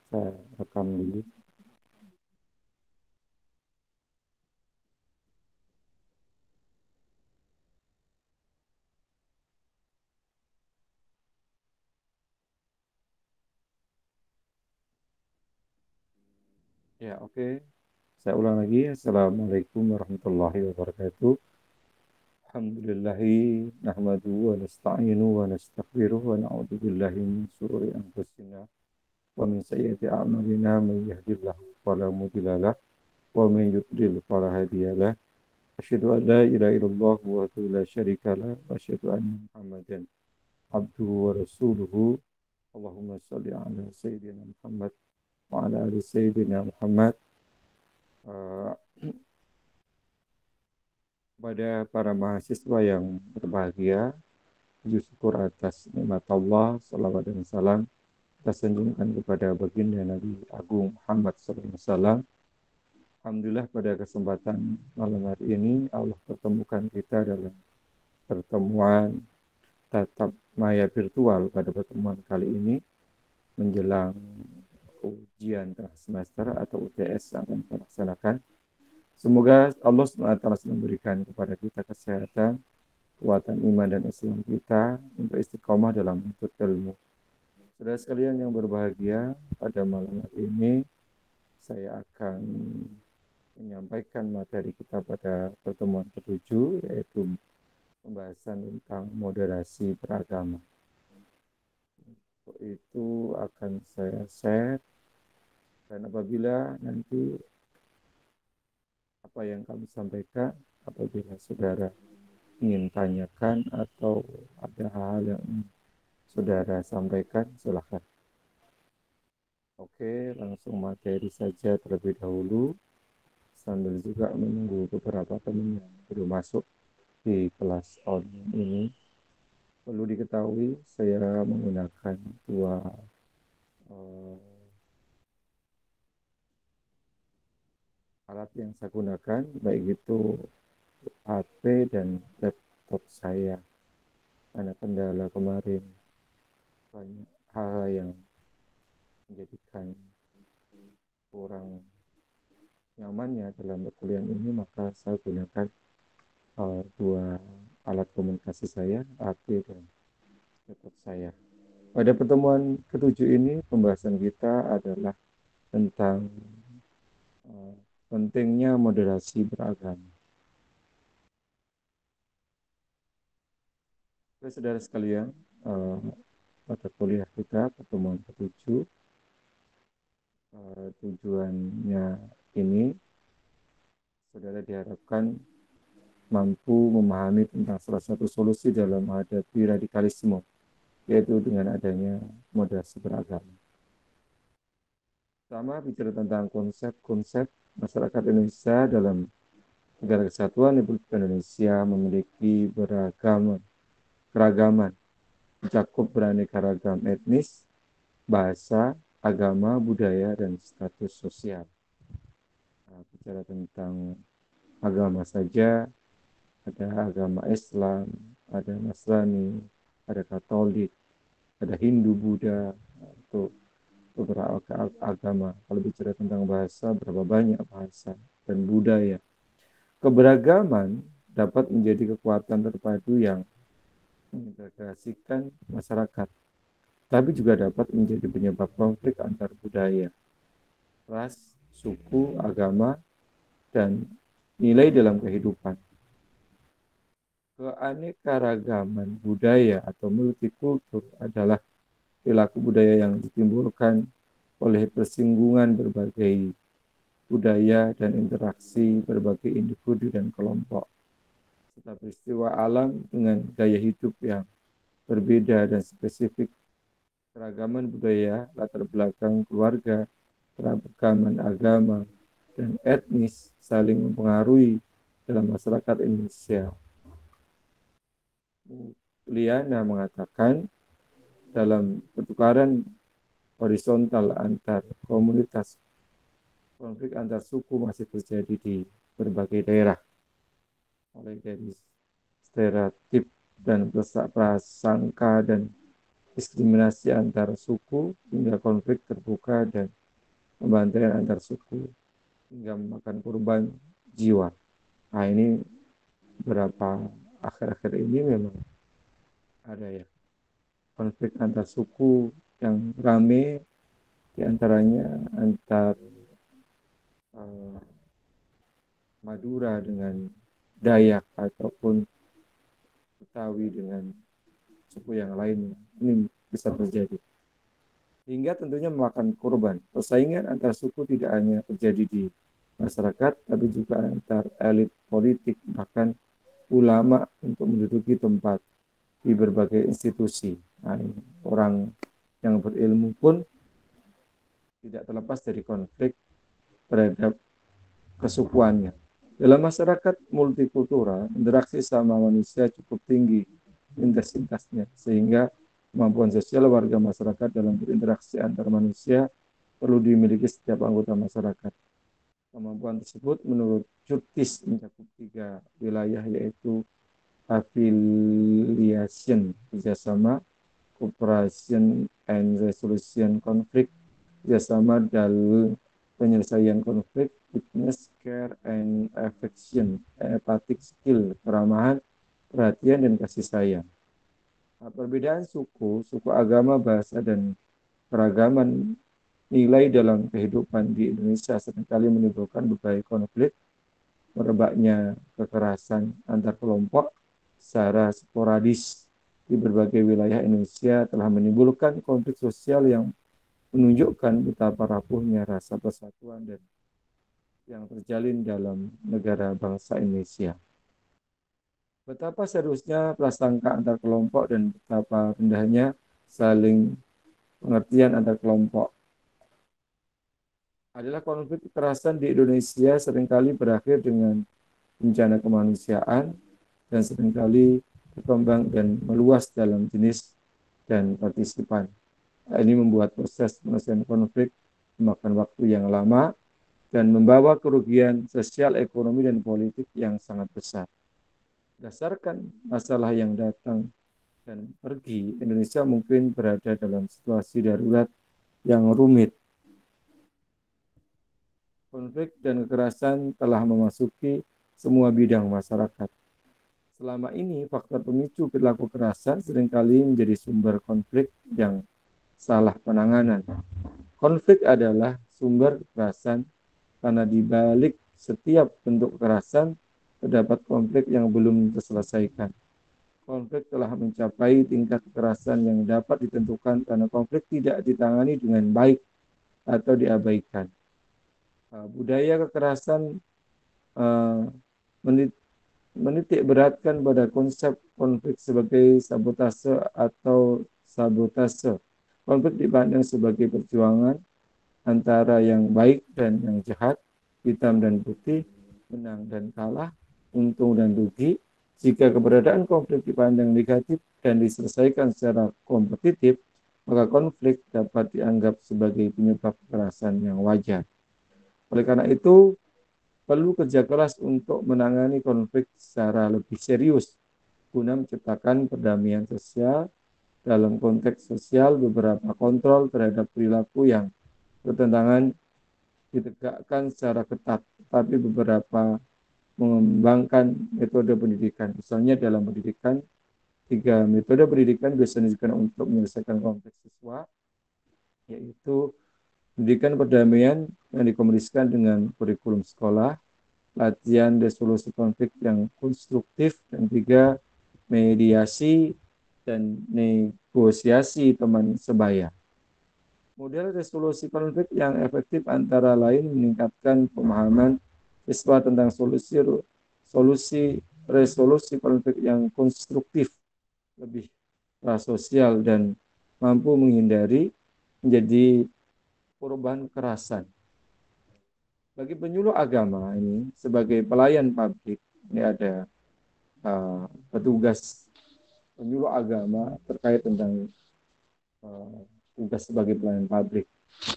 Saya rekam dulu. Ya, oke. Saya ulang lagi. Assalamualaikum warahmatullahi wabarakatuh. Alhamdulillahi nahmadu wa nasta'inu wa nastaghfiruh wa na'udzu billahi min syururi anfusina wa min sayyiati a'malina may yahdihillahu fala mudilla lahu wa may yudlil fala hadiya lahu. Asyhadu an la ilaha illallah wa la syarika lahu wa asyhadu anna Muhammadan abduhu wa rasuluhu. Allahumma shalli ala sayyidina Muhammad wa ala ali sayyidina Muhammad. Eh, Kepada para mahasiswa yang berbahagia, puji syukur atas nikmat Allah, salawat dan salam kita sanjungkan kepada baginda Nabi Agung Muhammad SAW. Alhamdulillah pada kesempatan malam hari ini Allah pertemukan kita dalam pertemuan tatap maya virtual pada pertemuan kali ini menjelang ujian tengah semester atau UTS yang akan kita laksanakan. Semoga Allah SWT memberikan kepada kita kesehatan, kekuatan iman dan Islam kita untuk istiqomah dalam menuntut ilmu. Saudara sekalian yang berbahagia, pada malam hari ini saya akan menyampaikan materi kita pada pertemuan ketujuh, yaitu pembahasan tentang moderasi beragama. Untuk itu akan saya share, dan apabila nanti apa yang kami sampaikan, apabila saudara ingin tanyakan atau ada hal yang saudara sampaikan, silakan. Oke, langsung materi saja terlebih dahulu, sambil juga menunggu beberapa teman yang belum masuk di kelas online ini. Perlu diketahui, saya menggunakan dua uh, alat yang saya gunakan, baik itu HP dan laptop saya. Karena kendala kemarin banyak hal yang menjadikan kurang nyamannya dalam perkuliahan ini, maka saya gunakan dua alat komunikasi saya, HP dan laptop saya. Pada pertemuan ketujuh ini, pembahasan kita adalah tentang uh, pentingnya moderasi beragama. Oke, saudara sekalian, uh, pada kuliah kita pertemuan ketujuh, tujuannya ini saudara diharapkan mampu memahami tentang salah satu solusi dalam menghadapi radikalisme, yaitu dengan adanya moderasi beragama. Pertama, bicara tentang konsep-konsep masyarakat Indonesia dalam negara kesatuan Republik Indonesia memiliki keragaman, mencakup beraneka ragam etnis, bahasa, agama, budaya, dan status sosial. Nah, bicara tentang agama saja, ada agama Islam, ada Nasrani, ada Katolik, ada Hindu, Buddha, untuk beberapa agama. Kalau bicara tentang bahasa, berapa banyak bahasa dan budaya. Keberagaman dapat menjadi kekuatan terpadu yang mengintegrasikan masyarakat, tapi juga dapat menjadi penyebab konflik antar budaya, ras, suku, agama, dan nilai dalam kehidupan. Keanekaragaman budaya atau multikultur adalah perilaku budaya yang ditimbulkan oleh persinggungan berbagai budaya dan interaksi berbagai individu dan kelompok, serta peristiwa alam dengan gaya hidup yang berbeda dan spesifik. Keragaman budaya, latar belakang keluarga, keragaman agama, dan etnis saling mempengaruhi dalam masyarakat Indonesia. Liana mengatakan, dalam pertukaran horizontal antar komunitas, konflik antar suku masih terjadi di berbagai daerah, mulai dari stereotip dan prasangka dan diskriminasi antar suku hingga konflik terbuka dan pembantaian antar suku hingga memakan korban jiwa. Nah, ini berapa akhir-akhir ini memang ada ya konflik antar suku yang rame, diantaranya antar uh, Madura dengan Dayak ataupun Betawi dengan suku yang lainnya. Ini bisa terjadi. Hingga tentunya memakan korban. Persaingan antar suku tidak hanya terjadi di masyarakat, tapi juga antar elit politik, bahkan ulama untuk menduduki tempat di berbagai institusi. Nah, orang yang berilmu pun tidak terlepas dari konflik terhadap kesukuannya. Dalam masyarakat multikultural, interaksi sama manusia cukup tinggi intensitasnya, sehingga kemampuan sosial warga masyarakat dalam berinteraksi antar manusia perlu dimiliki setiap anggota masyarakat. Kemampuan tersebut menurut Curtis mencakup 3 wilayah, yaitu affiliation, kerjasama, cooperation and resolution konflik, kerjasama dalam penyelesaian konflik, witness, care, and affection, empathic skill, keramahan, perhatian, dan kasih sayang. Nah, perbedaan suku agama, bahasa, dan keragaman nilai dalam kehidupan di Indonesia seringkali menimbulkan berbagai konflik. Merebaknya kekerasan antar kelompok secara sporadis di berbagai wilayah Indonesia telah menimbulkan konflik sosial yang menunjukkan betapa rapuhnya rasa persatuan dan yang terjalin dalam negara bangsa Indonesia. Betapa seriusnya prasangka antar kelompok dan betapa rendahnya saling pengertian antar kelompok. Adalah konflik kekerasan di Indonesia seringkali berakhir dengan bencana kemanusiaan dan seringkali berkembang dan meluas dalam jenis dan partisipan. Ini membuat proses penyelesaian konflik memakan waktu yang lama dan membawa kerugian sosial, ekonomi, dan politik yang sangat besar. Berdasarkan masalah yang datang dan pergi, Indonesia mungkin berada dalam situasi darurat yang rumit. Konflik dan kekerasan telah memasuki semua bidang masyarakat. Selama ini, faktor pemicu perilaku kekerasan seringkali menjadi sumber konflik yang salah penanganan. Konflik adalah sumber kekerasan karena di balik setiap bentuk kekerasan terdapat konflik yang belum terselesaikan. Konflik telah mencapai tingkat kekerasan yang dapat ditentukan karena konflik tidak ditangani dengan baik atau diabaikan. Budaya kekerasan menitik beratkan pada konsep konflik sebagai sabotase atau sabotase. Konflik dipandang sebagai perjuangan antara yang baik dan yang jahat, hitam dan putih, menang dan kalah, untung dan rugi. Jika keberadaan konflik dipandang negatif dan diselesaikan secara kompetitif, maka konflik dapat dianggap sebagai penyebab kekerasan yang wajar. Oleh karena itu, perlu kerja keras untuk menangani konflik secara lebih serius guna menciptakan perdamaian sosial. Dalam konteks sosial, beberapa kontrol terhadap perilaku yang bertentangan ditegakkan secara ketat, tetapi beberapa mengembangkan metode pendidikan. Misalnya dalam pendidikan, 3 metode pendidikan biasanya digunakan untuk menyelesaikan konflik siswa, yaitu pendidikan perdamaian yang dikombinasikan dengan kurikulum sekolah, latihan resolusi konflik yang konstruktif, dan 3, mediasi dan negosiasi teman sebaya. Model resolusi konflik yang efektif antara lain meningkatkan pemahaman siswa tentang resolusi konflik yang konstruktif, lebih prasosial, dan mampu menghindari menjadi korban kekerasan. Bagi penyuluh agama ini sebagai pelayan publik, ini ada petugas penyuluh agama terkait tentang tugas sebagai pelayan publik.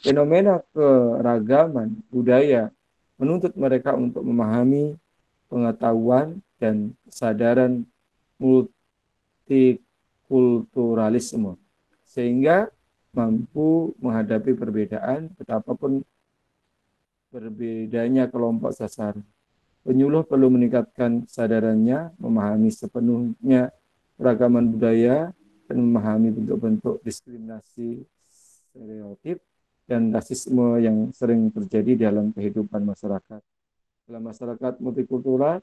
Fenomena keragaman budaya menuntut mereka untuk memahami pengetahuan dan kesadaran multikulturalisme sehingga mampu menghadapi perbedaan betapapun berbedanya kelompok sasaran. Penyuluh perlu meningkatkan kesadarannya, memahami sepenuhnya keragaman budaya, dan memahami bentuk-bentuk diskriminasi, stereotip, dan rasisme yang sering terjadi dalam kehidupan masyarakat. Dalam masyarakat multikultural,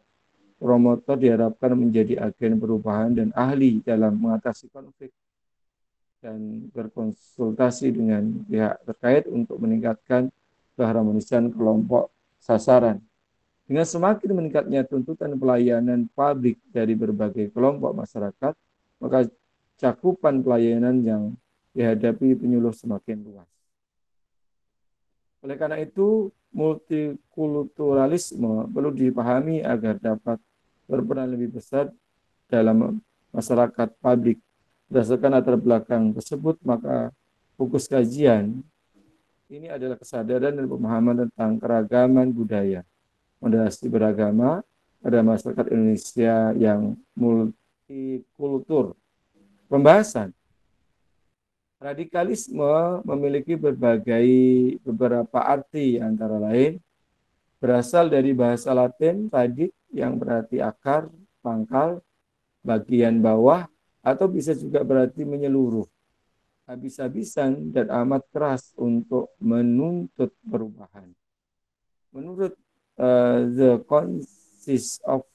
promotor diharapkan menjadi agen perubahan dan ahli dalam mengatasi konflik dan berkonsultasi dengan pihak terkait untuk meningkatkan keharmonisan kelompok sasaran. Dengan semakin meningkatnya tuntutan pelayanan publik dari berbagai kelompok masyarakat, maka cakupan pelayanan yang dihadapi penyuluh semakin luas. Oleh karena itu, multikulturalisme perlu dipahami agar dapat berperan lebih besar dalam masyarakat publik. Berdasarkan latar belakang tersebut, maka fokus kajian ini adalah kesadaran dan pemahaman tentang keragaman budaya, moderasi beragama pada masyarakat Indonesia yang multikultur. Pembahasan radikalisme memiliki beberapa arti, antara lain berasal dari bahasa Latin radik yang berarti akar, pangkal, bagian bawah, atau bisa juga berarti menyeluruh, habis-habisan, dan amat keras untuk menuntut perubahan. Menurut The Consist of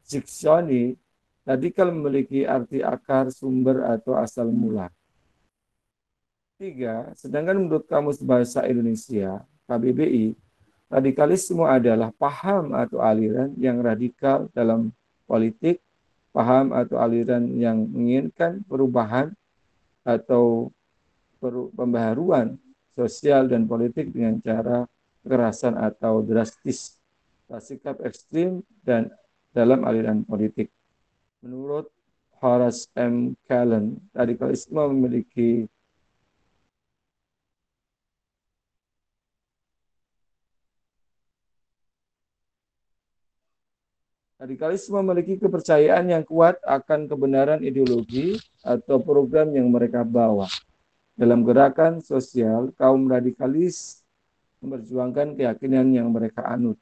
Dictionary, radikal memiliki arti akar, sumber, atau asal mula. 3. Sedangkan menurut Kamus Bahasa Indonesia, KBBI, radikalisme adalah paham atau aliran yang radikal dalam politik, paham atau aliran yang menginginkan perubahan atau pembaharuan sosial dan politik dengan cara kekerasan atau drastis, sikap ekstrim, dan dalam aliran politik. Menurut Horace M. Callen, radikalisme memiliki kepercayaan yang kuat akan kebenaran ideologi atau program yang mereka bawa. Dalam gerakan sosial, kaum radikalis memperjuangkan keyakinan yang mereka anut.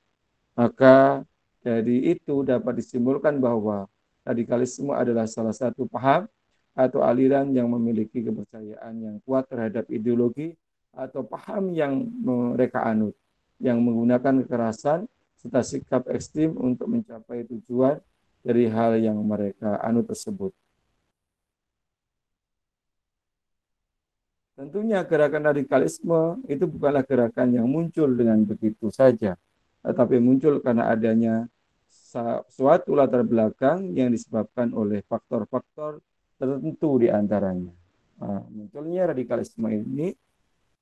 Maka dari itu dapat disimpulkan bahwa radikalisme adalah salah satu paham atau aliran yang memiliki kepercayaan yang kuat terhadap ideologi atau paham yang mereka anut, yang menggunakan kekerasan serta sikap ekstrim untuk mencapai tujuan dari hal yang mereka anut tersebut. Tentunya gerakan radikalisme itu bukanlah gerakan yang muncul dengan begitu saja, tetapi muncul karena adanya suatu latar belakang yang disebabkan oleh faktor-faktor tertentu di antaranya. Munculnya radikalisme ini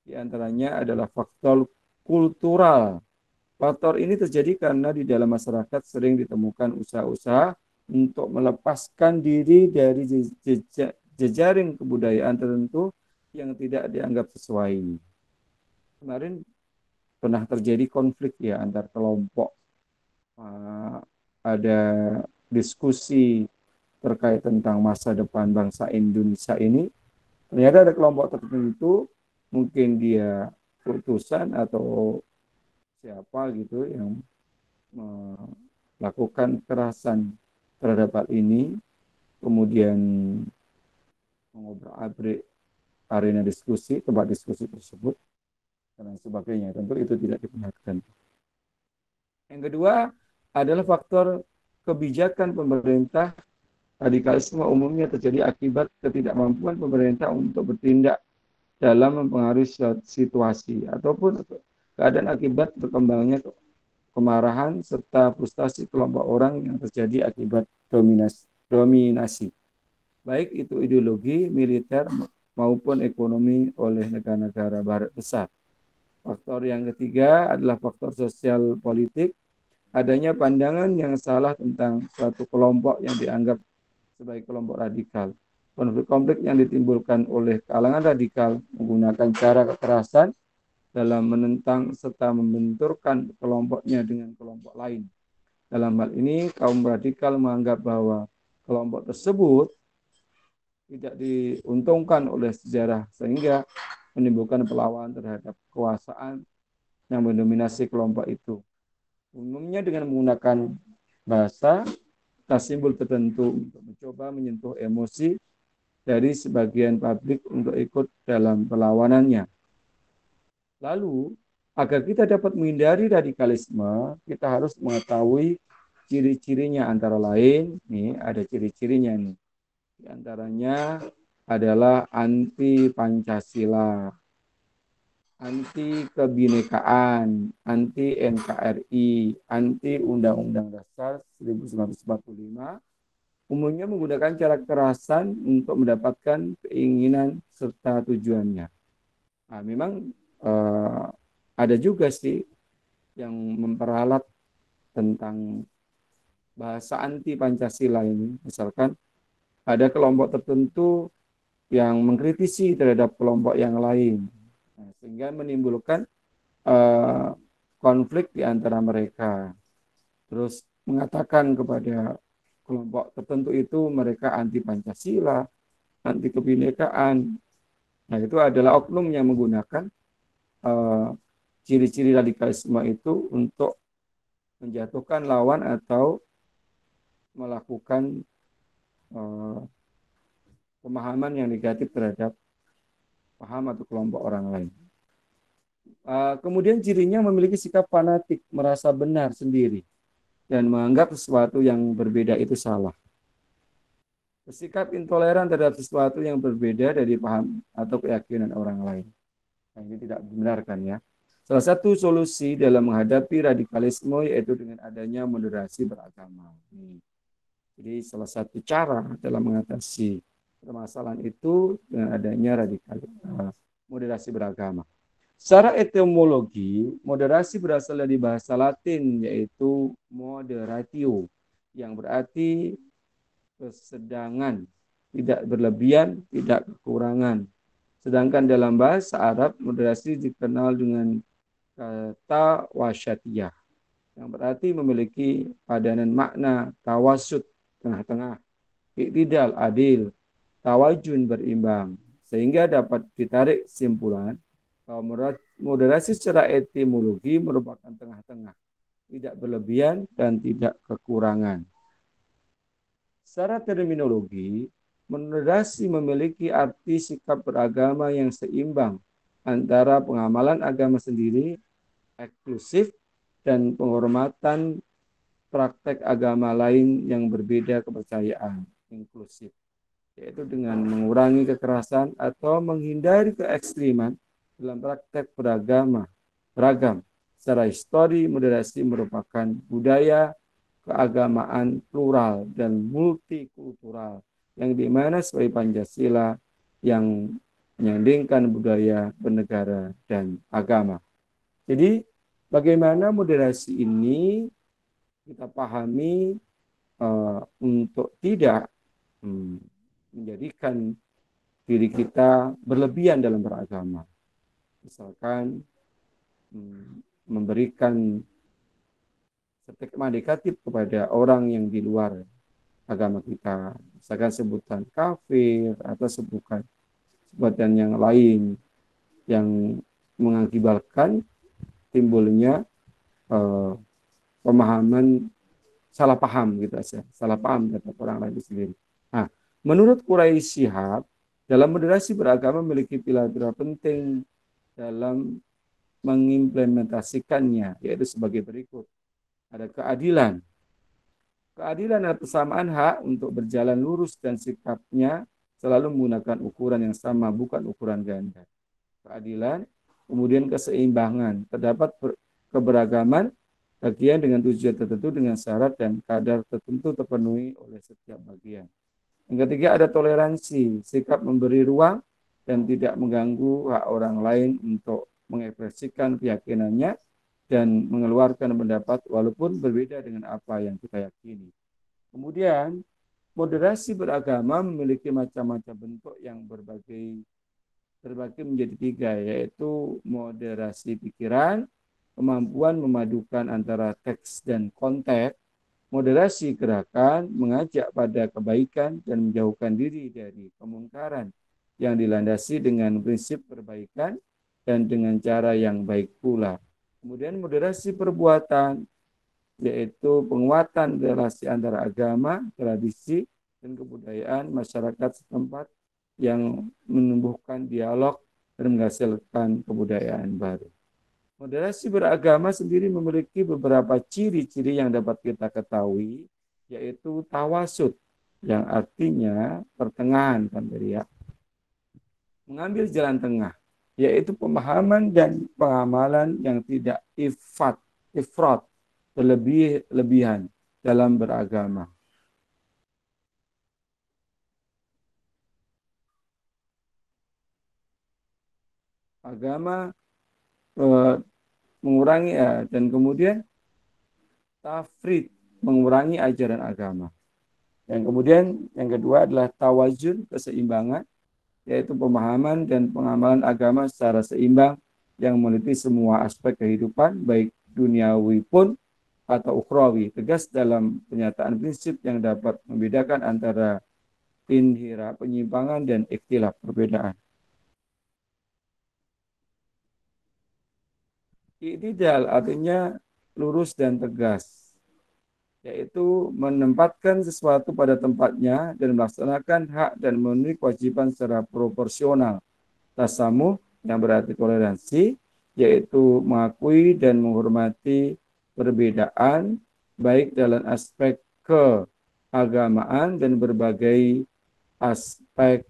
di antaranya adalah faktor kultural. Faktor ini terjadi karena di dalam masyarakat sering ditemukan usaha-usaha untuk melepaskan diri dari jejaring kebudayaan tertentu yang tidak dianggap sesuai. Kemarin pernah terjadi konflik ya antar kelompok. Ada diskusi terkait tentang masa depan bangsa Indonesia ini. Ternyata ada kelompok tertentu, mungkin dia utusan atau siapa gitu yang melakukan kekerasan terhadap hal ini, kemudian mengobrak-abrik arena diskusi, tempat diskusi tersebut, dan sebagainya. Tentu itu tidak dibenarkan. Yang kedua adalah faktor kebijakan pemerintah. Radikalisme umumnya terjadi akibat ketidakmampuan pemerintah untuk bertindak dalam mempengaruhi situasi ataupun keadaan akibat berkembangnya kemarahan serta frustasi kelompok orang yang terjadi akibat dominasi. Baik itu ideologi, militer, maupun ekonomi oleh negara-negara barat besar. Faktor yang ketiga adalah faktor sosial politik. Adanya pandangan yang salah tentang suatu kelompok yang dianggap sebagai kelompok radikal. Konflik-konflik yang ditimbulkan oleh kalangan radikal menggunakan cara kekerasan dalam menentang serta membenturkan kelompoknya dengan kelompok lain. Dalam hal ini, kaum radikal menganggap bahwa kelompok tersebut tidak diuntungkan oleh sejarah sehingga menimbulkan perlawanan terhadap kekuasaan yang mendominasi kelompok itu. Umumnya dengan menggunakan bahasa atau simbol tertentu untuk mencoba menyentuh emosi dari sebagian publik untuk ikut dalam perlawanannya. Lalu, agar kita dapat menghindari radikalisme, kita harus mengetahui ciri-cirinya antara lain, nih ada ciri-cirinya nih. Di antaranya adalah anti Pancasila, anti kebinekaan, anti NKRI, anti Undang-Undang Dasar 1945, umumnya menggunakan cara kekerasan untuk mendapatkan keinginan serta tujuannya. Nah, memang eh, ada juga sih yang memperalat tentang bahasa anti Pancasila ini. Misalkan ada kelompok tertentu yang mengkritisi terhadap kelompok yang lain, nah, sehingga menimbulkan eh, konflik di antara mereka. Terus mengatakan kepada kelompok tertentu itu mereka anti Pancasila, anti kebinekaan. Nah, itu adalah oknum yang menggunakan eh, ciri-ciri radikalisme itu untuk menjatuhkan lawan atau melakukan eh, pemahaman yang negatif terhadap paham atau kelompok orang lain. Kemudian cirinya memiliki sikap fanatik, merasa benar sendiri, dan menganggap sesuatu yang berbeda itu salah. Bersikap intoleran terhadap sesuatu yang berbeda dari paham atau keyakinan orang lain. Nah, ini tidak dibenarkan ya. Salah satu solusi dalam menghadapi radikalisme yaitu dengan adanya moderasi beragama. Jadi salah satu cara dalam mengatasi permasalahan itu dengan adanya moderasi beragama. Secara etimologi, moderasi berasal dari bahasa Latin yaitu moderatio yang berarti kesedangan, tidak berlebihan, tidak kekurangan. Sedangkan dalam bahasa Arab, moderasi dikenal dengan kata wasyatiyah yang berarti memiliki padanan makna tawasud, tengah-tengah, iktidal, adil, tawajun, berimbang. Sehingga dapat ditarik kesimpulan bahwa moderasi secara etimologi merupakan tengah-tengah, tidak berlebihan dan tidak kekurangan. Secara terminologi, moderasi memiliki arti sikap beragama yang seimbang antara pengamalan agama sendiri, eksklusif, dan penghormatan praktek agama lain yang berbeda kepercayaan, inklusif, yaitu dengan mengurangi kekerasan atau menghindari keekstriman dalam praktek beragam. Secara histori, moderasi merupakan budaya keagamaan plural dan multikultural yang dimana sebagai Pancasila yang menyandingkan budaya, bernegara, dan agama. Jadi bagaimana moderasi ini kita pahami untuk tidak menjadikan diri kita berlebihan dalam beragama. Misalkan memberikan stigma negatif kepada orang yang di luar agama kita. Misalkan sebutan kafir atau sebutan yang lain yang mengakibatkan timbulnya pemahaman salah paham gitu aja, salah paham terhadap orang lain itu sendiri. Nah, menurut Quraisy Shihab, dalam moderasi beragama memiliki pilar-pilar penting dalam mengimplementasikannya, yaitu sebagai berikut. Ada keadilan. Keadilan adalah persamaan hak untuk berjalan lurus dan sikapnya selalu menggunakan ukuran yang sama, bukan ukuran ganda. Keadilan, kemudian keseimbangan. Terdapat keberagaman bagian dengan tujuan tertentu dengan syarat dan kadar tertentu terpenuhi oleh setiap bagian. Yang ketiga ada toleransi, sikap memberi ruang dan tidak mengganggu hak orang lain untuk mengekspresikan keyakinannya dan mengeluarkan pendapat walaupun berbeda dengan apa yang kita yakini. Kemudian moderasi beragama memiliki macam-macam bentuk yang terbagi menjadi tiga, yaitu moderasi pikiran, kemampuan memadukan antara teks dan konteks, Moderasi gerakan mengajak pada kebaikan dan menjauhkan diri dari kemungkaran yang dilandasi dengan prinsip perbaikan dan dengan cara yang baik pula. Kemudian moderasi perbuatan, yaitu penguatan relasi antara agama, tradisi, dan kebudayaan masyarakat setempat yang menumbuhkan dialog dan menghasilkan kebudayaan baru. Moderasi beragama sendiri memiliki beberapa ciri-ciri yang dapat kita ketahui, yaitu tawasud, yang artinya pertengahan, kan ya. Mengambil jalan tengah, yaitu pemahaman dan pengamalan yang tidak ifrat, berlebihan dalam beragama. Agama mengurangi dan kemudian tafrid, mengurangi ajaran agama. Yang kemudian yang kedua adalah tawazun, keseimbangan, yaitu pemahaman dan pengamalan agama secara seimbang yang meliputi semua aspek kehidupan, baik duniawi pun atau ukhrawi, tegas dalam penyataan prinsip yang dapat membedakan antara inhiraf, penyimpangan, dan ikhtilaf, perbedaan. I'tidal artinya lurus dan tegas, yaitu menempatkan sesuatu pada tempatnya dan melaksanakan hak dan memenuhi kewajiban secara proporsional. Tasamuh yang berarti toleransi, yaitu mengakui dan menghormati perbedaan baik dalam aspek keagamaan dan berbagai aspek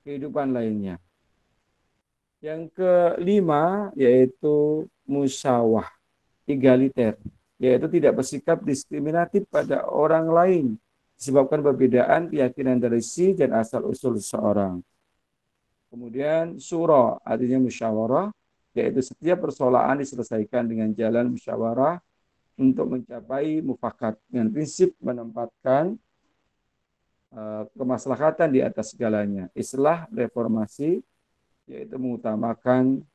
kehidupan lainnya. Yang kelima yaitu musyawah, egaliter, yaitu tidak bersikap diskriminatif pada orang lain disebabkan perbedaan keyakinan tradisi dan asal-usul seseorang. Kemudian syura artinya musyawarah, yaitu setiap persoalan diselesaikan dengan jalan musyawarah untuk mencapai mufakat dengan prinsip menempatkan kemaslahatan di atas segalanya. Islah reformasi, yaitu mengutamakan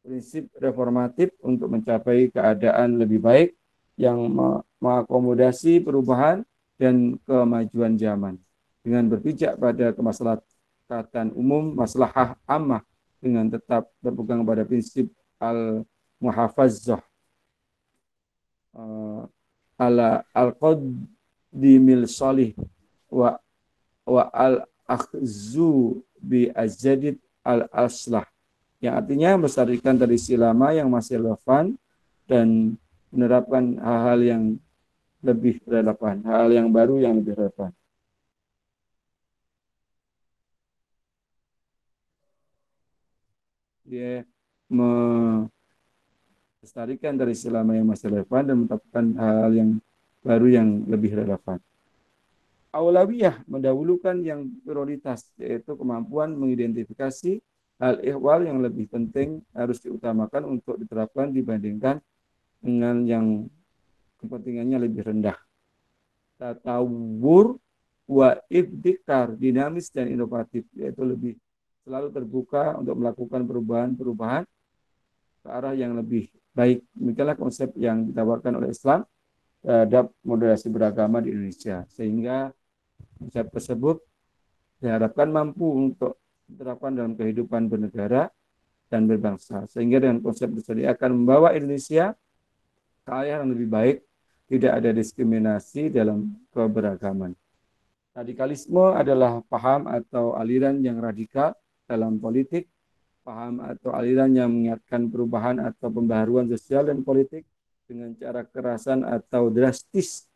prinsip reformatif untuk mencapai keadaan lebih baik yang mengakomodasi perubahan dan kemajuan zaman dengan berpijak pada kemaslahatan umum, maslahah ammah, dengan tetap berpegang pada prinsip al-muhafazah ala al-qaddimil salih wa al-akhzu bi azadid al-aslah, yang artinya melestarikan tradisi lama yang masih relevan dan menerapkan hal-hal yang lebih relevan, hal yang baru yang lebih relevan. Dia melestarikan tradisi lama yang masih relevan dan menetapkan hal yang baru yang lebih relevan. Aulawiyah mendahulukan yang prioritas, yaitu kemampuan mengidentifikasi hal ihwal yang lebih penting harus diutamakan untuk diterapkan dibandingkan dengan yang kepentingannya lebih rendah. Tatawur wa ibdikar, dinamis dan inovatif, yaitu lebih selalu terbuka untuk melakukan perubahan-perubahan ke arah yang lebih baik. Demikianlah konsep yang ditawarkan oleh Islam terhadap moderasi beragama di Indonesia, sehingga konsep tersebut diharapkan mampu untuk diterapkan dalam kehidupan bernegara dan berbangsa, sehingga dengan konsep tersebut akan membawa Indonesia ke arah yang lebih baik, tidak ada diskriminasi dalam keberagaman. Radikalisme adalah paham atau aliran yang radikal dalam politik, paham atau aliran yang mengingatkan perubahan atau pembaharuan sosial dan politik dengan cara kekerasan atau drastis,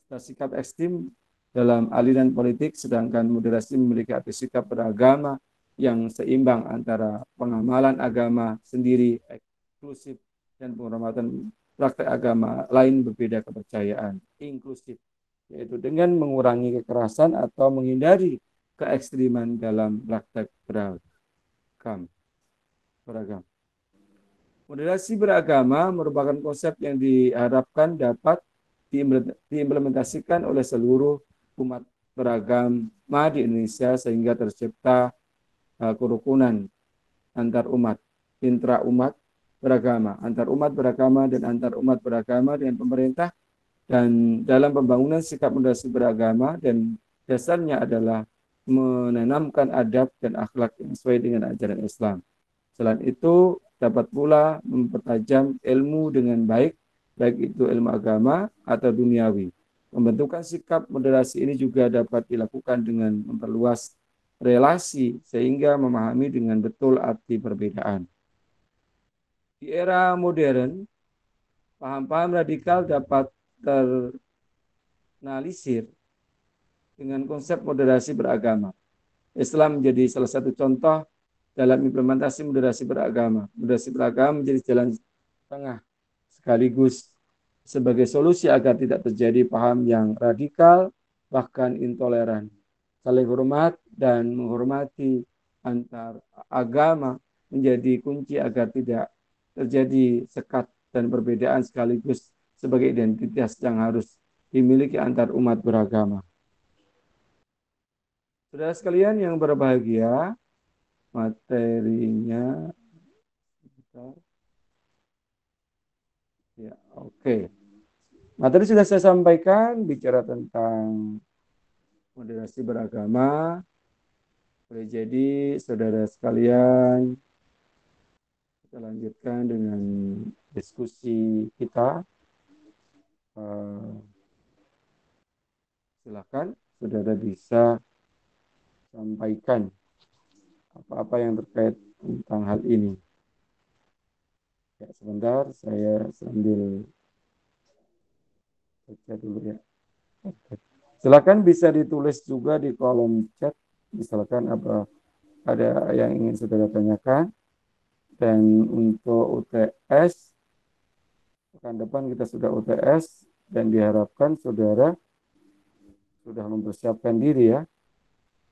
sikap ekstrim dalam aliran politik, sedangkan moderasi memiliki arti sikap beragama yang seimbang antara pengamalan agama sendiri, eksklusif, dan penghormatan praktek agama lain berbeda kepercayaan, inklusif, yaitu dengan mengurangi kekerasan atau menghindari keekstriman dalam praktek beragam. Moderasi beragama merupakan konsep yang diharapkan dapat diimplementasikan oleh seluruh umat beragama di Indonesia sehingga tercipta kerukunan antar umat, intra umat, beragama, antar umat beragama dan antar umat beragama dengan pemerintah dan dalam pembangunan sikap moderasi beragama dan dasarnya adalah menanamkan adab dan akhlak yang sesuai dengan ajaran Islam. Selain itu, dapat pula mempertajam ilmu dengan baik, baik itu ilmu agama atau duniawi. Pembentukan sikap moderasi ini juga dapat dilakukan dengan memperluas relasi sehingga memahami dengan betul arti perbedaan. Di era modern, paham-paham radikal dapat ternalisir dengan konsep moderasi beragama. Islam menjadi salah satu contoh dalam implementasi moderasi beragama. Moderasi beragama menjadi jalan tengah sekaligus sebagai solusi agar tidak terjadi paham yang radikal, bahkan intoleran. Saling hormat dan menghormati antar agama menjadi kunci agar tidak terjadi sekat dan perbedaan sekaligus sebagai identitas yang harus dimiliki antar umat beragama. Saudara sekalian yang berbahagia, materinya ya, oke. Materi sudah saya sampaikan bicara tentang moderasi beragama. Boleh jadi saudara sekalian kita lanjutkan dengan diskusi kita. Eh, Silakan saudara bisa sampaikan apa-apa yang terkait tentang hal ini. Ya, sebentar saya sambil baca dulu ya. Oke. Silakan bisa ditulis juga di kolom chat. Misalkan apa ada yang ingin saudara tanyakan. Dan untuk UTS, pekan depan kita sudah UTS dan diharapkan saudara sudah mempersiapkan diri ya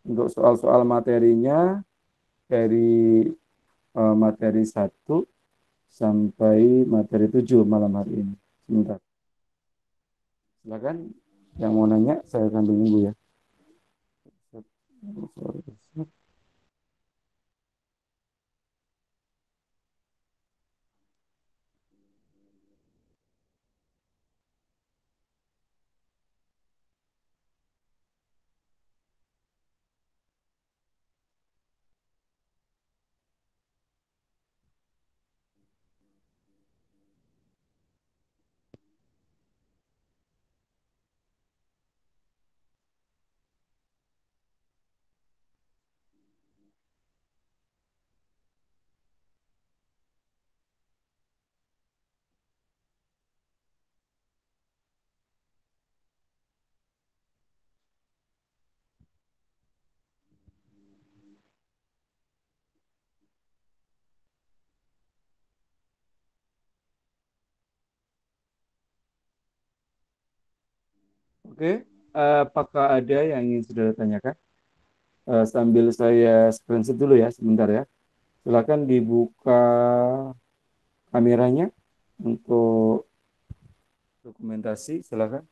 untuk soal-soal materinya dari materi 1 sampai materi 7 malam hari ini. Sebentar. Silakan yang mau nanya saya sambil nunggu ya. Oke, apakah ada yang ingin saudara tanyakan? Sambil saya screenshot dulu ya, sebentar ya. Silakan dibuka kameranya untuk dokumentasi, silakan.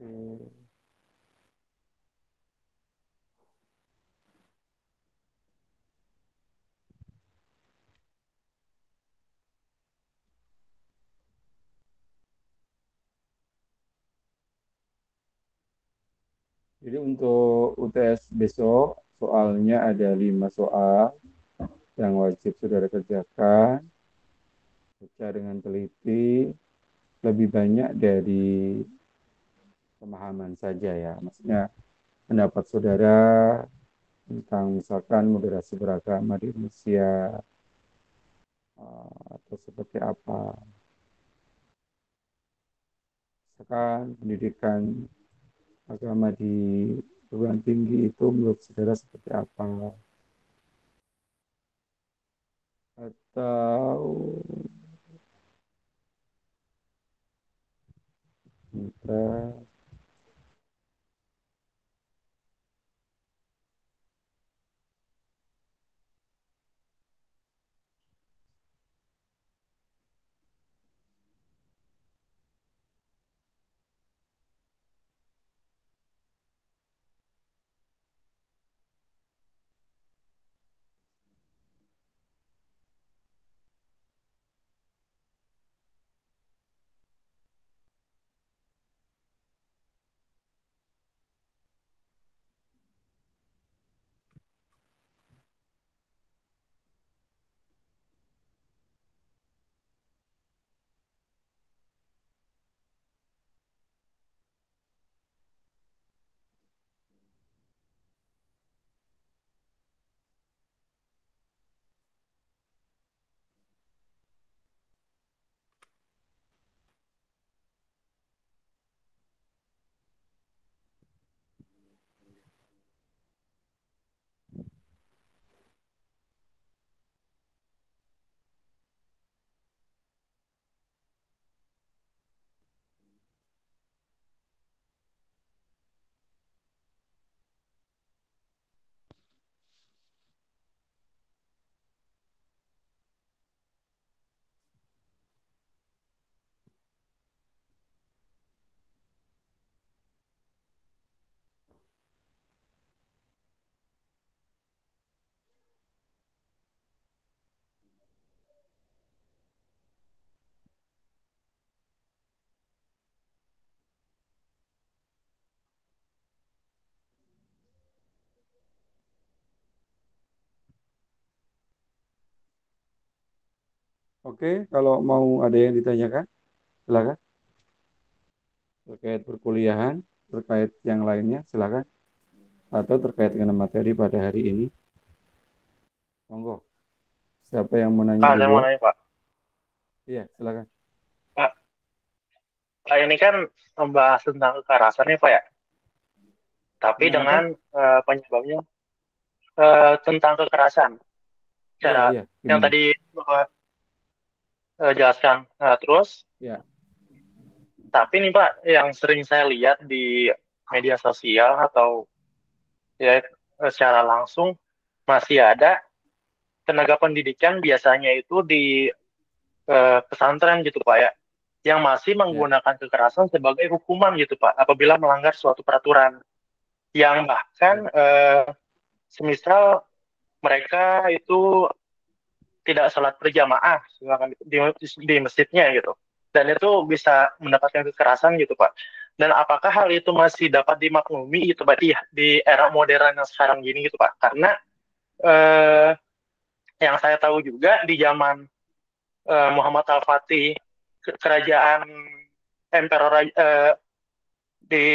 Oke. Jadi untuk UTS besok soalnya ada 5 soal yang wajib saudara kerjakan, baca dengan teliti, lebih banyak dari pemahaman saja ya. Maksudnya pendapat saudara tentang misalkan moderasi beragama di Indonesia atau seperti apa. Misalkan pendidikan agama di perguruan tinggi itu menurut saudara seperti apa. atau kita. Oke, kalau mau ada yang ditanyakan, silakan. Terkait perkuliahan, terkait yang lainnya, silakan. Atau terkait dengan materi pada hari ini, monggo. Siapa yang mau nanya Pak, saya mau duluan? nanya, Pak. Iya, silakan. Pak, Pak ini kan membahas tentang kekerasan ya, Pak ya. Tapi Tentang apa? dengan penyebabnya tentang kekerasan. Iya, Cara iya. yang Gimana? tadi Bapak jelaskan. Nah, terus, Ya, tapi nih Pak, yang sering saya lihat di media sosial atau ya secara langsung masih ada tenaga pendidikan biasanya itu di pesantren gitu Pak ya, yang masih ya, menggunakan kekerasan sebagai hukuman gitu Pak, apabila melanggar suatu peraturan. Yang bahkan ya, semisal mereka itu tidak sholat berjamaah misalkan di masjidnya gitu, dan itu bisa mendapatkan kekerasan gitu Pak. Dan apakah hal itu masih dapat dimaklumi gitu Pak di era modern yang sekarang gini gitu Pak? Karena eh, yang saya tahu juga di zaman Muhammad Al-Fatih, kerajaan Emperor di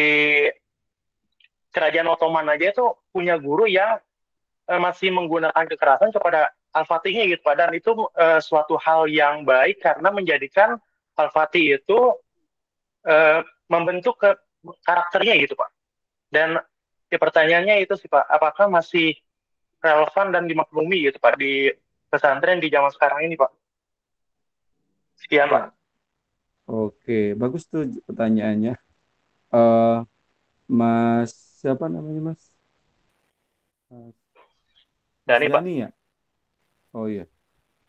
kerajaan Ottoman aja itu punya guru yang masih menggunakan kekerasan kepada Al-Fatihnya gitu Pak. Dan itu suatu hal yang baik karena menjadikan Al-Fatih itu membentuk karakternya gitu Pak. Dan ya, pertanyaannya itu sih Pak, apakah masih relevan dan dimaklumi gitu Pak di pesantren di zaman sekarang ini Pak? Sekian ya. Pak. Oke, bagus tuh pertanyaannya. Eh, Mas, siapa namanya Mas? Mas Dani Pak. Dani ya? Oh iya.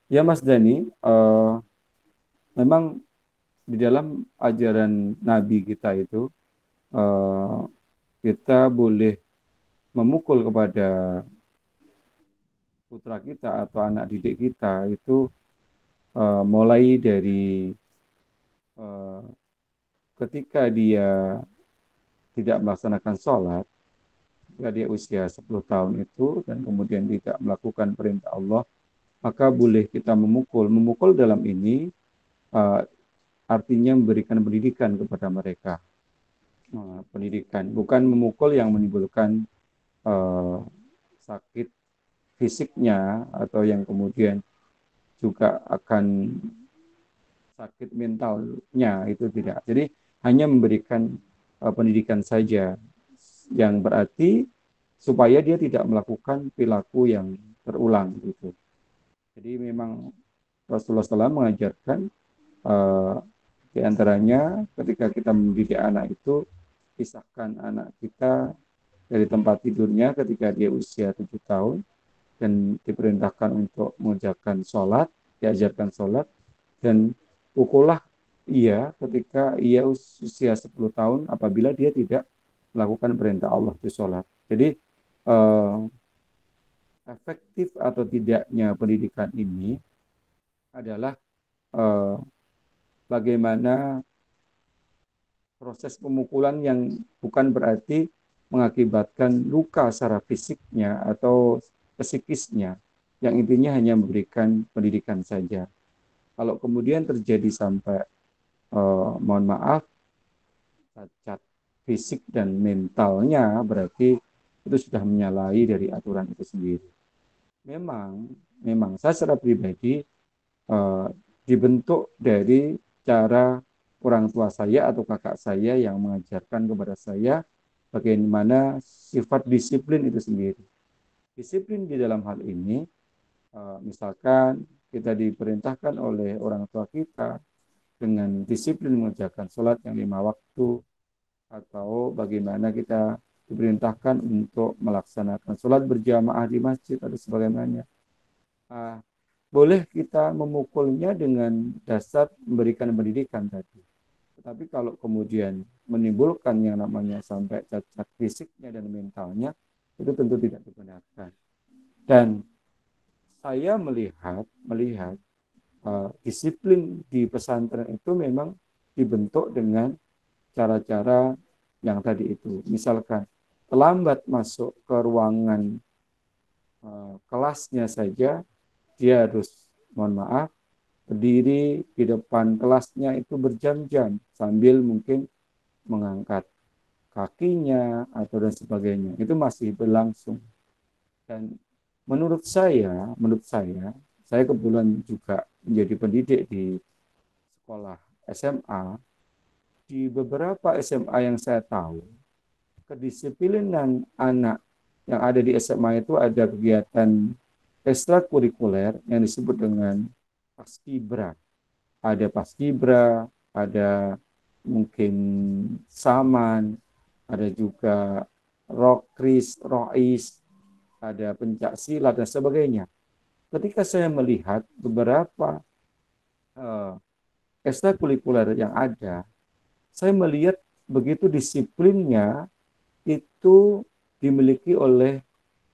Ya Mas Dani, eh, memang di dalam ajaran Nabi kita itu, eh, kita boleh memukul kepada putra kita atau anak didik kita itu mulai dari eh, ketika dia tidak melaksanakan sholat, ketika dia usia 10 tahun itu, dan kemudian tidak melakukan perintah Allah, maka boleh kita memukul. Memukul dalam ini eh, artinya memberikan pendidikan kepada mereka. Pendidikan, bukan memukul yang menimbulkan eh, sakit fisiknya atau yang kemudian juga akan sakit mentalnya, itu tidak. Jadi hanya memberikan pendidikan saja yang berarti supaya dia tidak melakukan perilaku yang terulang gitu. Jadi memang Rasulullah SAW mengajarkan eh, di antaranya ketika kita mendidik anak itu, pisahkan anak kita dari tempat tidurnya ketika dia usia 7 tahun dan diperintahkan untuk mengerjakan sholat, diajarkan sholat, dan pukullah ia ketika ia usia 10 tahun apabila dia tidak melakukan perintah Allah di sholat. Jadi eh, efektif atau tidaknya pendidikan ini adalah eh, bagaimana proses pemukulan yang bukan berarti mengakibatkan luka secara fisiknya atau psikisnya, yang intinya hanya memberikan pendidikan saja. Kalau kemudian terjadi sampai mohon maaf cacat fisik dan mentalnya, berarti itu sudah menyalahi dari aturan itu sendiri. Memang, memang saya secara pribadi eh, dibentuk dari cara orang tua saya atau kakak saya yang mengajarkan kepada saya bagaimana sifat disiplin itu sendiri. Disiplin di dalam hal ini, misalkan kita diperintahkan oleh orang tua kita dengan disiplin mengerjakan sholat yang 5 waktu, atau bagaimana kita diperintahkan untuk melaksanakan sholat berjamaah di masjid atau sebagainya. Ah, boleh kita memukulnya dengan dasar memberikan pendidikan tadi. Tetapi kalau kemudian menimbulkan yang namanya sampai cacat fisiknya dan mentalnya, itu tentu tidak dibenarkan. Dan saya melihat disiplin di pesantren itu memang dibentuk dengan cara-cara yang tadi itu. Misalkan terlambat masuk ke ruangan kelasnya saja, dia harus, mohon maaf, berdiri di depan kelasnya itu berjam-jam sambil mungkin mengangkat kakinya atau dan sebagainya. Itu masih berlangsung. Dan menurut saya kebetulan juga menjadi pendidik di sekolah SMA. Di beberapa SMA yang saya tahu, kedisiplinan anak yang ada di SMA itu ada kegiatan ekstrakurikuler yang disebut dengan paskibra. Ada paskibra, ada mungkin saman, ada juga rokris, rois, ada pencak silat dan sebagainya. Ketika saya melihat beberapa uh, ekstrakurikuler yang ada, saya melihat begitu disiplinnya itu dimiliki oleh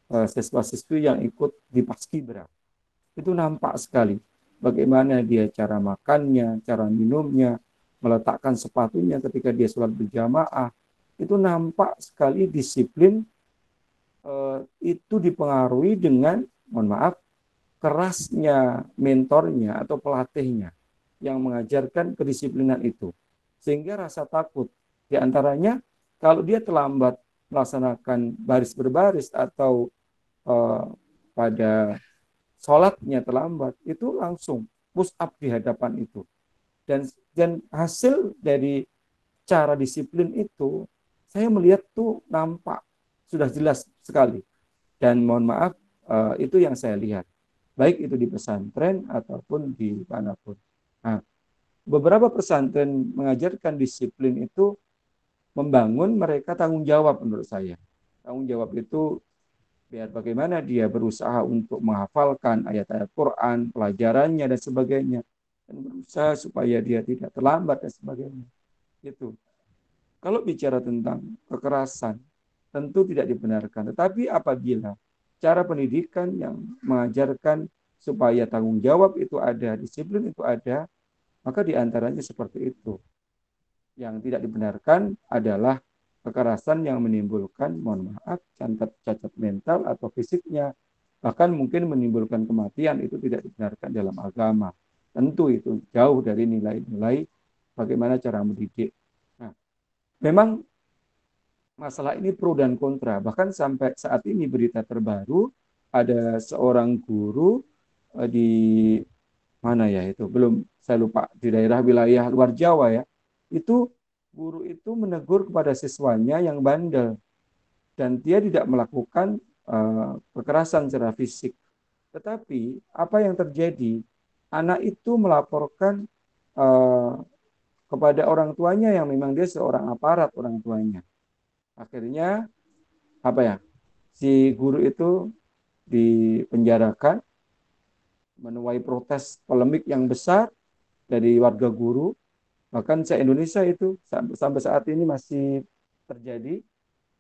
siswa-siswi yang ikut di paskibra. Itu nampak sekali bagaimana dia cara makannya, cara minumnya, meletakkan sepatunya ketika dia sholat berjamaah. Itu nampak sekali disiplin itu dipengaruhi dengan, mohon maaf, kerasnya mentornya atau pelatihnya yang mengajarkan kedisiplinan itu. Sehingga rasa takut diantaranya kalau dia terlambat melaksanakan baris berbaris atau eh, pada sholatnya terlambat, itu langsung push up di hadapan itu. Dan hasil dari cara disiplin itu, saya melihat tuh nampak sudah jelas sekali. Dan mohon maaf, itu yang saya lihat. Baik itu di pesantren ataupun di manapun. Nah, beberapa pesantren mengajarkan disiplin itu membangun mereka tanggung jawab menurut saya. Tanggung jawab itu biar bagaimana dia berusaha untuk menghafalkan ayat-ayat Quran, pelajarannya dan sebagainya. Dan berusaha supaya dia tidak terlambat dan sebagainya. Itu. Kalau bicara tentang kekerasan, tentu tidak dibenarkan. Tetapi apabila cara pendidikan yang mengajarkan supaya tanggung jawab itu ada, disiplin itu ada, maka diantaranya seperti itu. Yang tidak dibenarkan adalah kekerasan yang menimbulkan, mohon maaf, cacat mental atau fisiknya, bahkan mungkin menimbulkan kematian, itu tidak dibenarkan dalam agama. Tentu itu jauh dari nilai-nilai bagaimana cara mendidik. Nah, memang masalah ini pro dan kontra. Bahkan sampai saat ini berita terbaru, ada seorang guru di mana ya itu, belum saya lupa, di daerah wilayah luar Jawa ya, itu guru itu menegur kepada siswanya yang bandel dan dia tidak melakukan kekerasan secara fisik, Tetapi apa yang terjadi? Anak itu melaporkan eh, kepada orang tuanya yang memang dia seorang aparat orang tuanya. Akhirnya apa ya? Si guru itu dipenjarakan menuai protes polemik yang besar dari warga guru. Bahkan se-Indonesia itu sampai saat ini masih terjadi.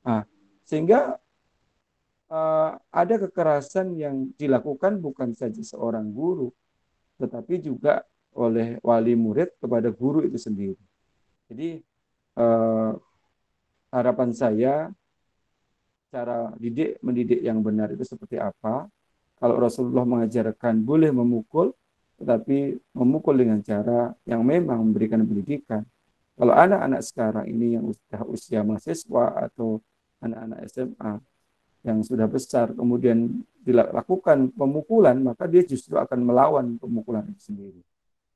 Nah, sehingga ada kekerasan yang dilakukan bukan saja seorang guru, tetapi juga oleh wali murid kepada guru itu sendiri. Jadi eh, harapan saya cara mendidik yang benar itu seperti apa? Kalau Rasulullah mengajarkan boleh memukul, tetapi memukul dengan cara yang memang memberikan pendidikan. Kalau anak-anak sekarang ini yang sudah usia mahasiswa atau anak-anak SMA yang sudah besar, kemudian dilakukan pemukulan, maka dia justru akan melawan pemukulan itu sendiri.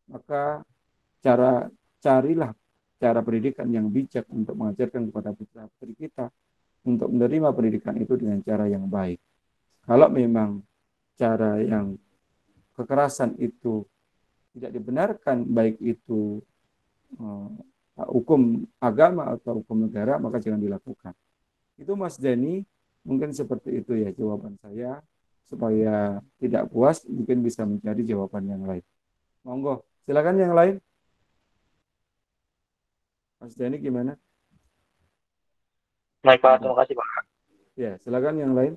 Maka cara carilah cara pendidikan yang bijak untuk mengajarkan kepada putra-putri kita untuk menerima pendidikan itu dengan cara yang baik. Kalau memang cara yang kekerasan itu tidak dibenarkan, baik itu uh, hukum agama atau hukum negara, maka jangan dilakukan. Itu Mas Dani, mungkin seperti itu ya jawaban saya. Supaya tidak puas, mungkin bisa mencari jawaban yang lain. Monggo, silakan yang lain. Mas Dani gimana? Baik Pak, Monggo. terima kasih Pak. Ya, silakan yang lain.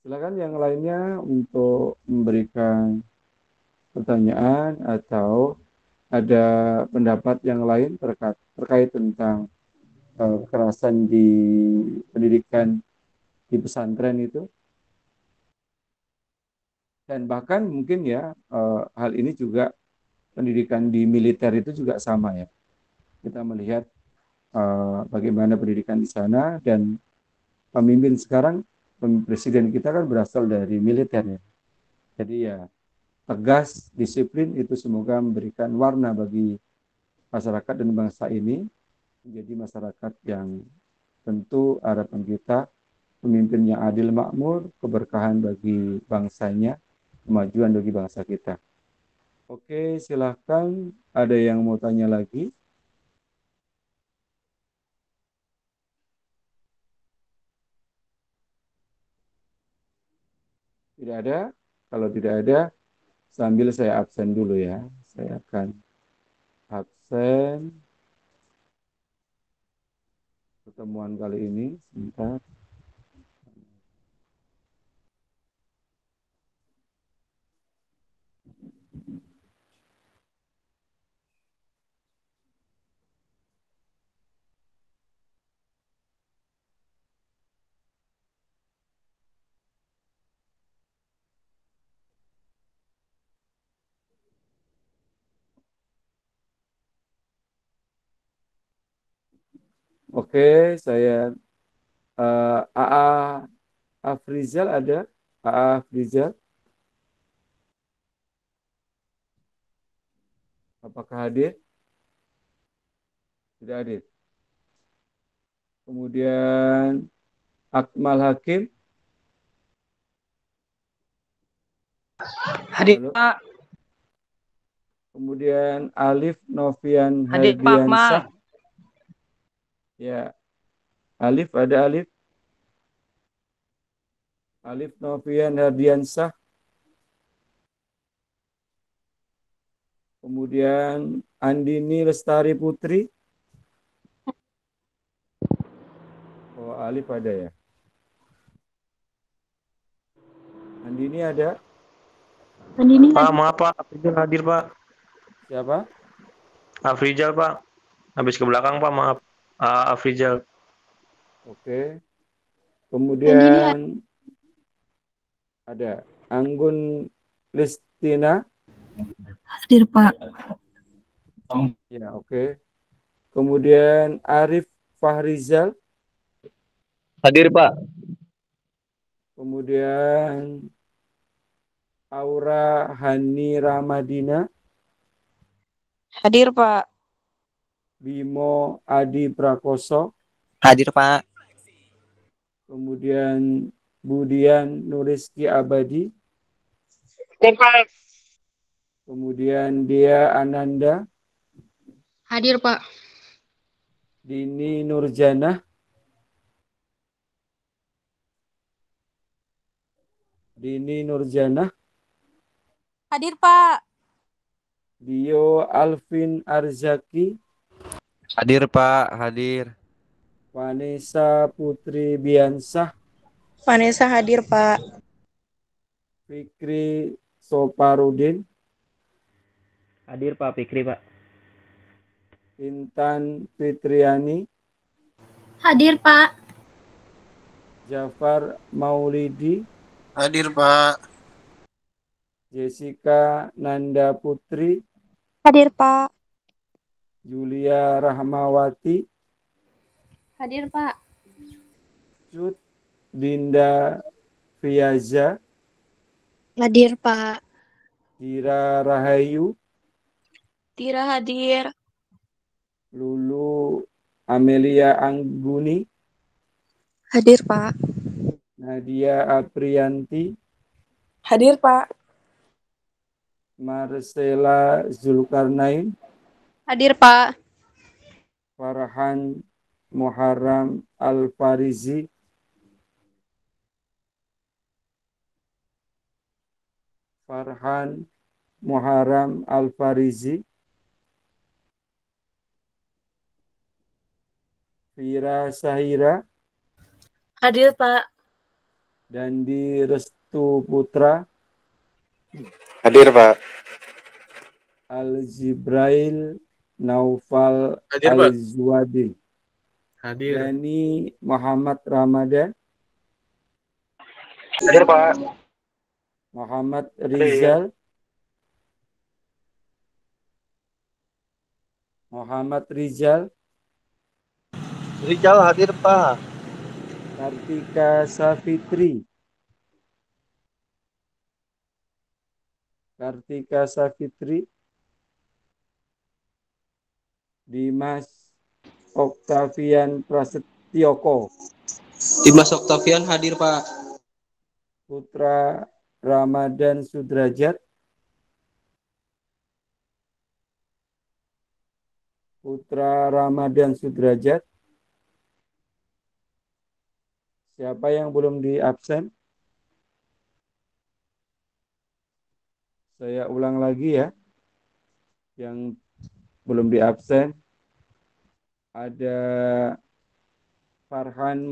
Silakan yang lainnya untuk memberikan pertanyaan atau ada pendapat yang lain terkait tentang kekerasan di pendidikan di pesantren itu. Dan bahkan mungkin ya hal ini juga pendidikan di militer itu juga sama ya. Kita melihat bagaimana pendidikan di sana dan pemimpin sekarang, presiden kita kan berasal dari militer ya. Jadi ya tegas, disiplin itu semoga memberikan warna bagi masyarakat dan bangsa ini menjadi masyarakat yang tentu harapan kita pemimpin yang adil makmur, keberkahan bagi bangsanya, kemajuan bagi bangsa kita. Oke, silahkan. Ada yang mau tanya lagi? Tidak ada? Kalau tidak ada, sambil saya absen dulu ya. Saya akan absen pertemuan kali ini. Sebentar. Oke, saya AA Afrizal ada? AA Afrizal, apakah hadir? Tidak hadir. Kemudian Akmal Hakim, Hadir halo. Pak, Kemudian Alif Novian hadir Pak Herdiansah, Akmal. ya. Alif ada Alif, Alif Novian Herdiansah. Kemudian Andini Lestari Putri. Oh, Alif ada ya. Andini ada? Pak, maaf Pak, Afrizal hadir Pak. Siapa? Afrizal Pak, habis ke belakang Pak, maaf. Afrizal. Oke. Kemudian ada Anggun Listina. Hadir Pak. Ya, oke. Kemudian Arif Fahrizal. Hadir Pak. Kemudian Aura Hani Ramadina, Hadir, Pak. Bimo Adi Prakoso, Hadir, Pak. kemudian Budian Nuriski Abadi, kemudian Dia Ananda, Hadir, Pak. Dini Nurjana, Hadir, Pak. Dio Alvin Arzaki, Hadir, Pak. Hadir. Vanessa Putri Biansah, Vanessa hadir, Pak. Fikri Soparudin, Hadir Pak Fikri Pak. Intan Fitriani, Hadir, Pak. Jafar Maulidi, Hadir, Pak. Jessica Nanda Putri, Hadir, Pak. Julia Rahmawati, Hadir, Pak. Cut Dinda Fiaza, Hadir, Pak. Dira Rahayu, Tira hadir. Lulu Amelia Angguni, Hadir, Pak. Nadia Aprianti, Hadir, Pak. Marcella Zulkarnain, Hadir, Pak. Farhan Muharram Al-Farizi, Vira Sahira, Hadir, Pak. Dandi Restu Putra, Hadir, Pak. Al-Jibrail Naufal Hadir, Pak. Al-Zuwadi, Hadir. Yani Muhammad Ramadan, Hadir, Pak. Muhammad Hadir. Rizal, Rijal hadir, Pak. Kartika Safitri, Dimas Oktavian Prasetyoko, Dimas Oktavian hadir, Pak. Putra Ramadan Sudrajat, Siapa yang belum di absen? Saya ulang lagi ya. Yang belum di absen ada Farhan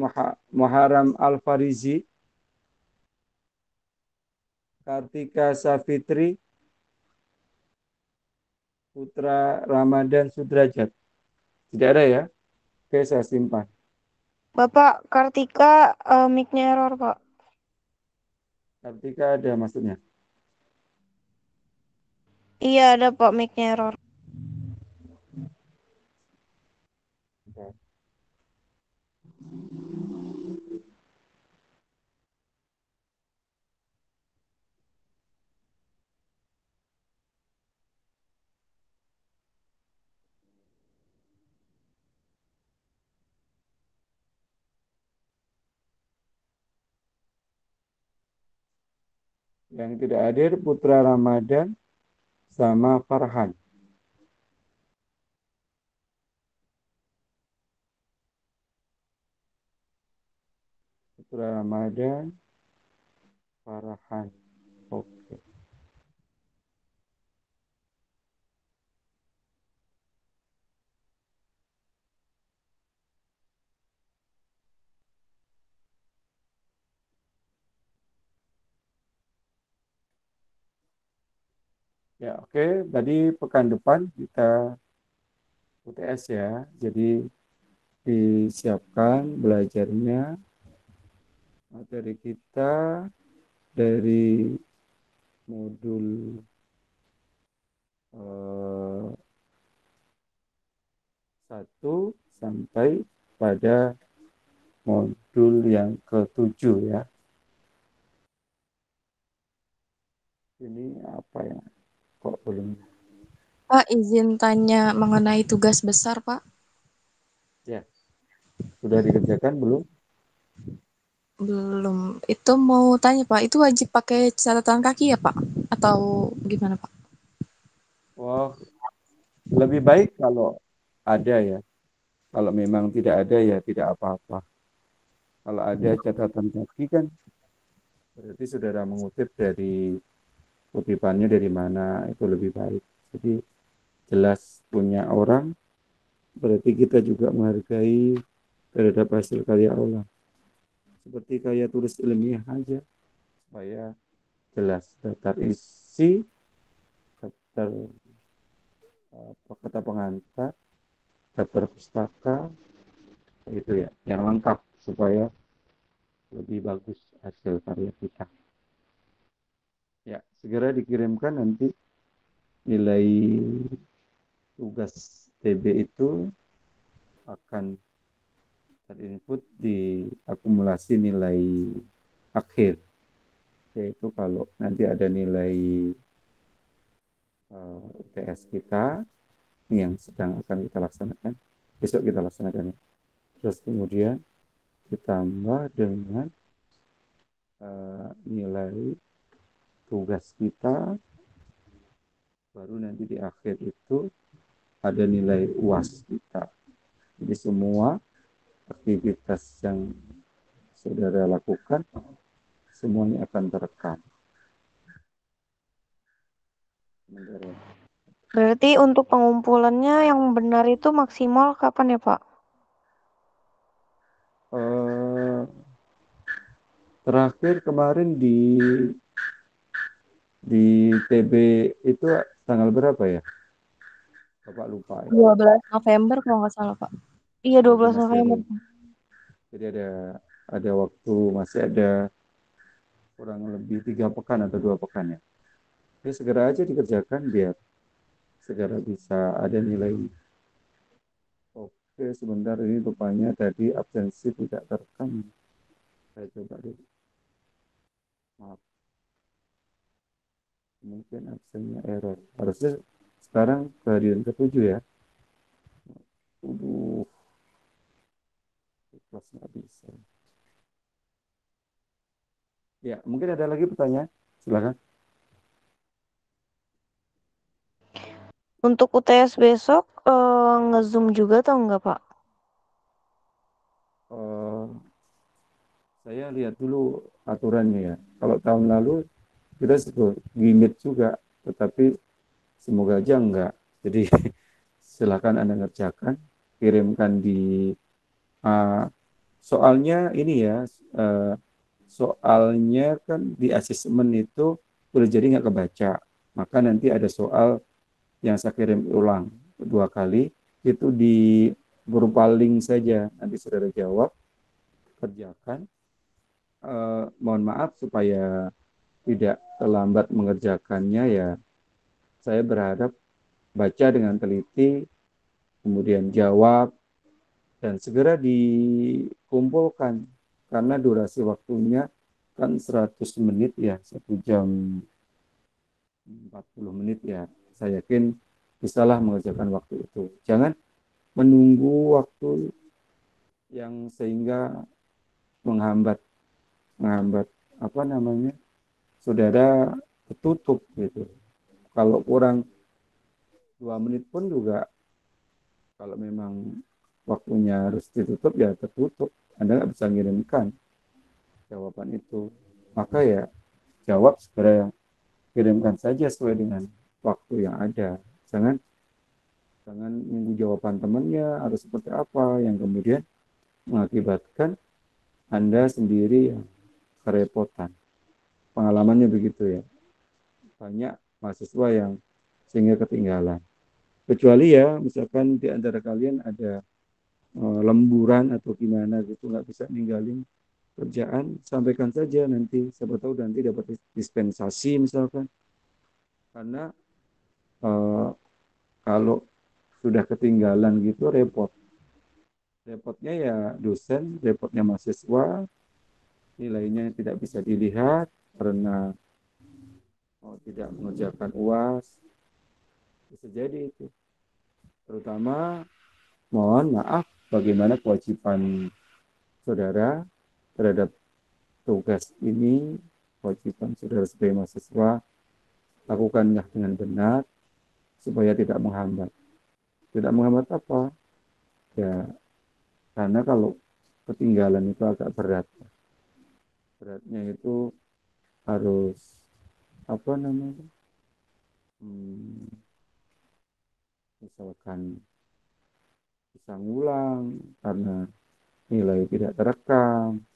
Muharram Al-Farizi, Kartika Safitri, Putra Ramadan Sudrajat. Tidak ada ya? Oke, saya simpan. Bapak Kartika, mic-nya error, Pak. Kartika ada maksudnya. Iya, ada, Pak, mic-nya error. Yang tidak hadir Putra Ramadan sama Farhan. Putra Ramadan, Farhan. Oke. Ya, oke. Tadi pekan depan kita UTS ya. Jadi disiapkan belajarnya materi kita dari modul 1 sampai pada modul yang ke-7 ya. Ini apa ya? Kok belum? Pak, izin tanya mengenai tugas besar, Pak. Ya, sudah dikerjakan belum? Belum. Itu mau tanya, Pak, itu wajib pakai catatan kaki ya, Pak? Atau gimana, Pak? Wah, lebih baik kalau ada ya. Kalau memang tidak ada ya tidak apa-apa. Kalau ada catatan kaki kan berarti saudara mengutip dari kutipannya dari mana itu lebih baik. Jadi jelas punya orang berarti kita juga menghargai terhadap hasil karya Allah. Seperti kayak tulis ilmiah aja supaya jelas daftar isi, daftar kata pengantar, daftar pustaka itu ya yang lengkap supaya lebih bagus hasil karya kita. Ya, segera dikirimkan nanti nilai tugas TB itu akan terinput di akumulasi nilai akhir, yaitu kalau nanti ada nilai UTS kita yang sedang akan kita laksanakan, besok kita laksanakan. Terus kemudian ditambah dengan nilai tugas kita, baru nanti di akhir itu ada nilai UAS kita. Jadi semua aktivitas yang saudara lakukan semuanya akan terekam. Berarti untuk pengumpulannya yang benar itu maksimal kapan ya, Pak? Terakhir kemarin di TB itu tanggal berapa ya? Bapak lupa ya. 12 November kalau nggak salah, Pak. Iya, Jadi 12 masih November. jadi ada waktu, masih ada kurang lebih 3 pekan atau 2 pekan ya. Jadi segera aja dikerjakan biar segera bisa ada nilai. Oke, sebentar ini rupanya tadi absensi tidak terekam. Saya coba dulu. Maaf. Mungkin absennya error. Harusnya sekarang kehadiran ke-7 ya. Kelas nggak bisa. Ya, mungkin ada lagi pertanyaan. Silakan. Untuk UTS besok nge-zoom juga atau enggak, Pak? Saya lihat dulu aturannya ya. Kalau tahun lalu kita gimit juga, tetapi semoga aja enggak. Jadi silakan Anda ngerjakan, kirimkan di soalnya ini ya, soalnya kan di asesmen itu boleh jadi nggak kebaca. Maka nanti ada soal yang saya kirim ulang 2 kali, itu di berupa link saja. Nanti saudara jawab, kerjakan. Mohon maaf supaya tidak terlambat mengerjakannya ya. Saya berharap baca dengan teliti, kemudian jawab, dan segera dikumpulkan. Karena durasi waktunya kan 100 menit ya, 1 jam 40 menit ya. Saya yakin bisalah mengerjakan waktu itu. Jangan menunggu waktu yang sehingga menghambat apa namanya, saudara tertutup gitu. Kalau kurang 2 menit pun juga, kalau memang waktunya harus ditutup ya tertutup. Anda nggak bisa ngirimkan jawaban itu. Maka ya jawab segera, kirimkan saja sesuai dengan waktu yang ada. Jangan nunggu jawaban temannya harus seperti apa yang kemudian mengakibatkan Anda sendiri yang kerepotan. Pengalamannya begitu ya. Banyak mahasiswa yang sehingga ketinggalan. Kecuali ya misalkan di antara kalian ada lemburan atau gimana gitu, nggak bisa ninggalin kerjaan, sampaikan saja nanti, siapa tahu nanti dapat dispensasi misalkan. Karena kalau sudah ketinggalan gitu repotnya ya dosen, repotnya mahasiswa, nilainya tidak bisa dilihat karena tidak mengerjakan UAS, bisa jadi itu. Terutama mohon maaf bagaimana kewajiban saudara terhadap tugas ini, kewajiban saudara sebagai mahasiswa, lakukanlah dengan benar supaya tidak menghambat. Tidak menghambat apa? Ya, karena kalau ketinggalan itu agak berat. Beratnya itu harus apa namanya? Misalkan bisa ngulang karena nilai tidak terekam,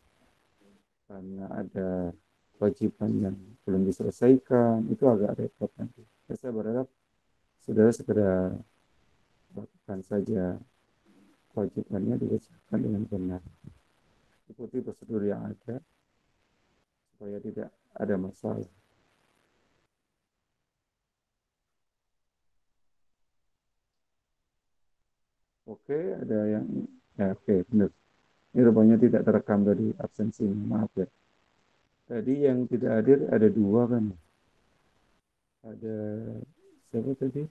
karena ada kewajiban yang belum diselesaikan, itu agak repot nanti. Saya berharap saudara segera lakukan saja kewajibannya, dikerjakan dengan benar, ikuti prosedur yang ada supaya tidak ada masalah. Oke, ada yang ya, oke, benar. Ini rupanya tidak terekam tadi absensinya, maaf ya. Tadi yang tidak hadir ada 2 kan? Ada siapa tadi?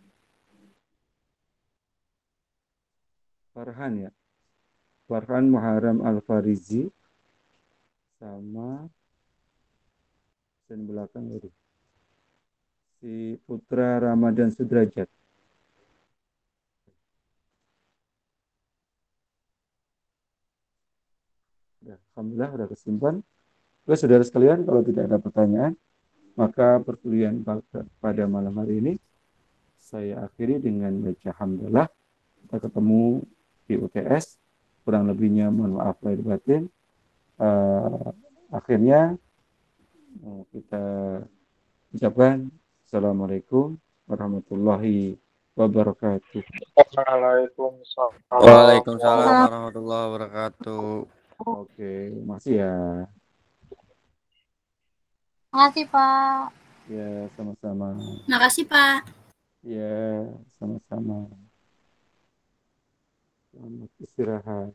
Farhan ya. Farhan Muharram Al-Farizi sama dan belakang tadi si Putra Ramadan Sudrajat. Ya, alhamdulillah sudah kesimpan. Oke, saudara sekalian, kalau tidak ada pertanyaan, maka perkuliahan pada malam hari ini saya akhiri dengan baca hamdalah. Kita ketemu di UTS. Kurang lebihnya mohon maaf lahir batin. Akhirnya kita ucapkan Assalamualaikum warahmatullahi wabarakatuh. Waalaikumsalam warahmatullahi wabarakatuh. Oke, makasih ya. Makasih, Pak. Ya, sama-sama. Makasih, Pak. Ya, sama-sama. Selamat istirahat.